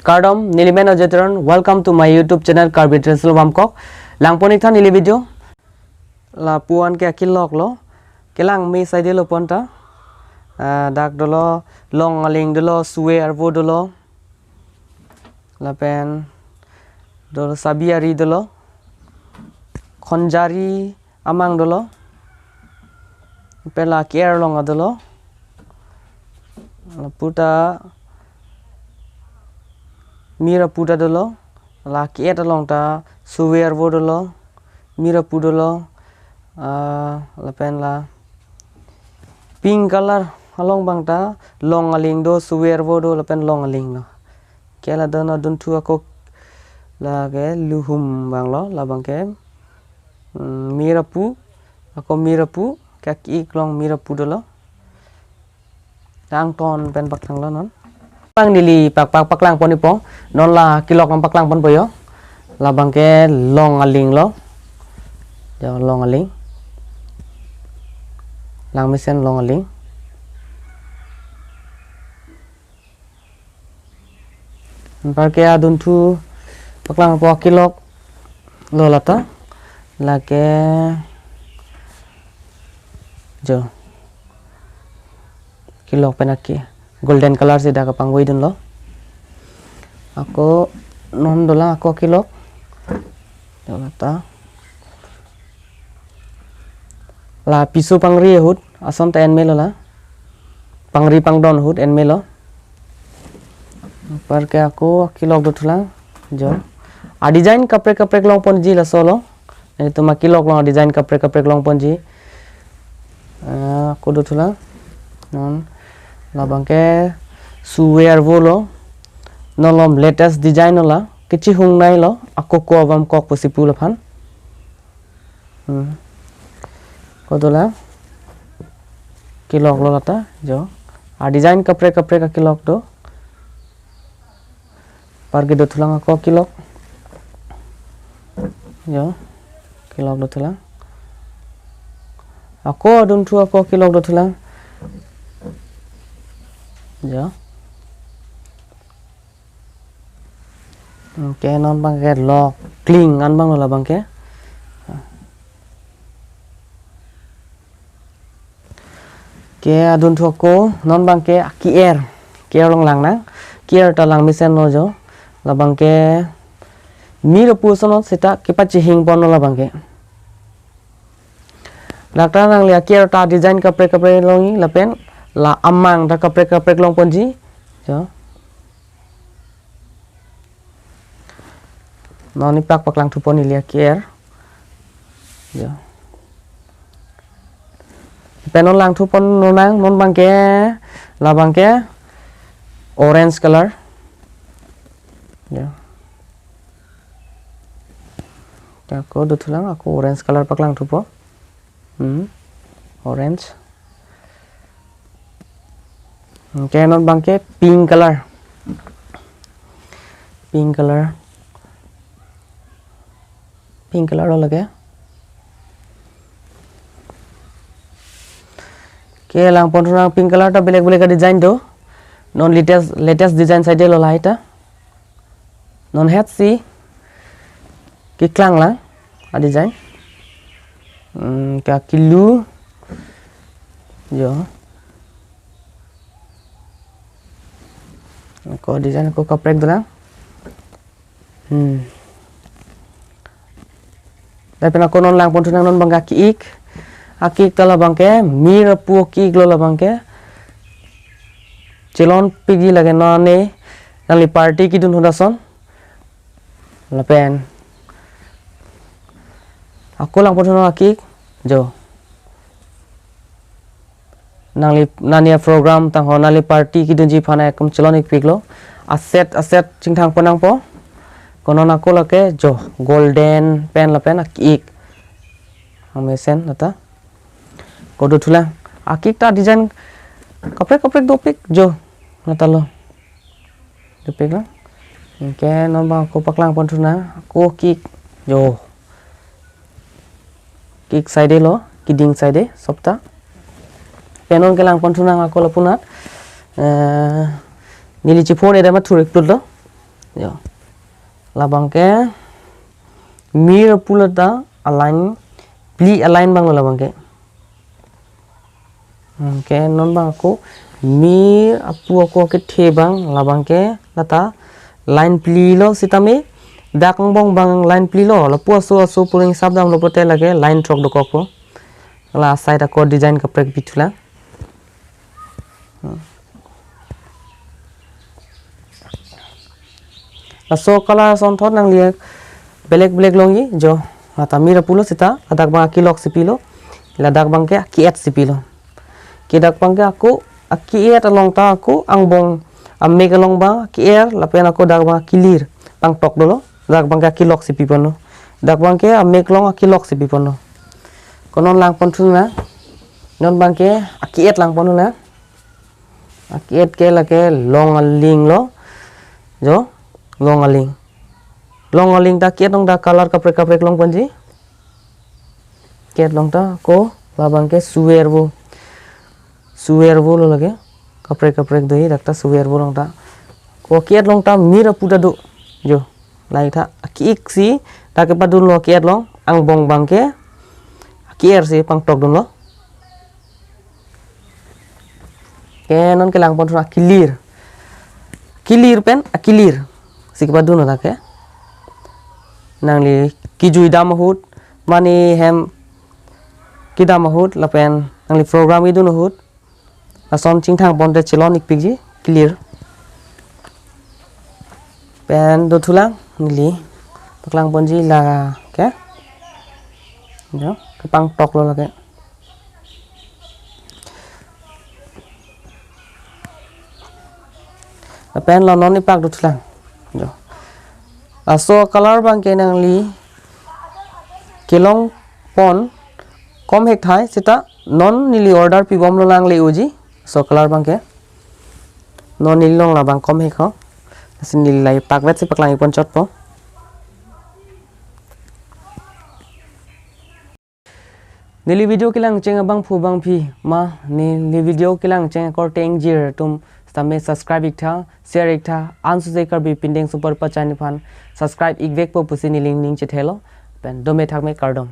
Kardom nilimen ajetron welcome to my YouTube channel Carbitransel Wamkok langponik than nili video la puan ke akilok lo kelang mi side lo ponta dak dolo long aling dolo suwe arvo dolo la pen dolo sabiari dolo khonjari amang dolo pela care long adolo puta mira puta dolo la kiet along ta suwer vo dolo mira pu dolo la pen la pink color along bang ta long aling do suwer vo do la pen long aling no kela dona dun tu ako la ke luhum bang lo la bang ke mira pu ako mira pu ka ik long mira pu dolo tang ton pen pak thang lo non pang nili pak lang poni po non la kilok ng pak lang pon po yo la bangke long aling lo jo long aling lang misen long aling par ke adun tu pak lang po kilok lo lata la ke jo kilok penaki golden color sih dah kapang widun lo aku non dolang aku kilok ta la pisu pangri hut asom ta en melo la pangri pangdon hut en melo par ke aku kilok dotulang jo a design kapre long pon ji la solo ini tu ma kilok long design kapre long pon ji aku dotulang non labang ke suwer volo nolom latest design la kichi hung nai lo ako ko avam kok posipul phan ko dola kilok lo lata jo a design kapre ka kilok do parge do thulang ako kilok jo kilok do thulang ako adun thu ako kilok do thulang jo ke non bang ke lock cling an bang la bang ke adun thoko non bang ke kier long lang nang kier ta lang misen no jo la bang ke mir pusono seta ke pachi hing pon la bang ke dakta nang lia kier ta design kapre longi la pen la amang ta kapre long ponji jo noni pak lang tu pon ilia kier jo penon lang tu pon nonang non bangke la bangke orange color jo aku dotulang aku orange color pak lang tu po orange okay non bangke pink color lo lage ke lang pon rang pink color ta belek ka design do non latest design side lo la ita non het si ki klang la a design ka kilu jo ko design ko kaprek dolang tapi nak non lang pon tunang non bangka kiik akik tala bangke mira pu kiik lo la bangke celon pigi lage nane nali party ki dun hudason lapen aku lang pon tunang akik jo nania program tang honali party ki dun ji phana ekum celon ik piglo aset chingthang ponang po konon aku lake jo golden pen la pen akik amesen nata kodo thula akik ta design kapre dopik jo nata lo dopik la ke no ba ko paklang pon thuna aku kik jo kik side lo kiding side sopta penon kelang pon thuna aku lo punat nili chipone da ma thurik tullo jo labang ke mir pulata align pli align bang labang ke ke non bang aku mir apu aku ke the bang labang ke lata line pli lo sitame dakang bong bang line pli lo pu so puring sabdam lo pote lage line trok do ko la side ako design ka prek bitula so color son thot nang liek black longi jo ata mira pulo sita adak bang kilok sipilo ladak bang ke kiet sipilo kidak bang ke aku kiet along ta aku ang bong amme kalong bang kier lapen aku dak bang kilir pang tok dolo dak bang ke kilok sipipono dak bang ke amme kalong kilok sipipono konon lang pon na non bang ke kiet lang pon na kiet ke la ke long ling lo jo long aling ta kiet long da color kaprek long panji kiet long ta ko labang ke suwer bo lo lage kaprek doi dakta suwer bo long ta ko kiet long ta mira puta do jo lai tha ki si ta ke padul lo kiet long ang bong bang ke kier si pang tok dun lo ke non ke lang pon kilir pen kilir si ke padul no ta ke nangli kijui damahut mani hem kidamahut lapen nangli program itu nohut ason chingthang bonde chelon ikpigi clear pen do thulang nili paklang bonji la ke jo kepang tok lo lage pen lo non ipak do thulang jo so color bang ke nangli kilong pon kom hek thai sita non nili order pi bom lo lang le uji so color bang ke non nili long la bang kom hek ho sin nili lai pak vet si paklang ipon chot po nili video kilang cheng bang phu bang phi ma nili video kilang cheng kor teng jir tum tame subscribe ik tha share ik tha ansu se kar bi pindeng super pa chani phan subscribe ik vek po pusi ni link ning che thelo pen dome thak me kardom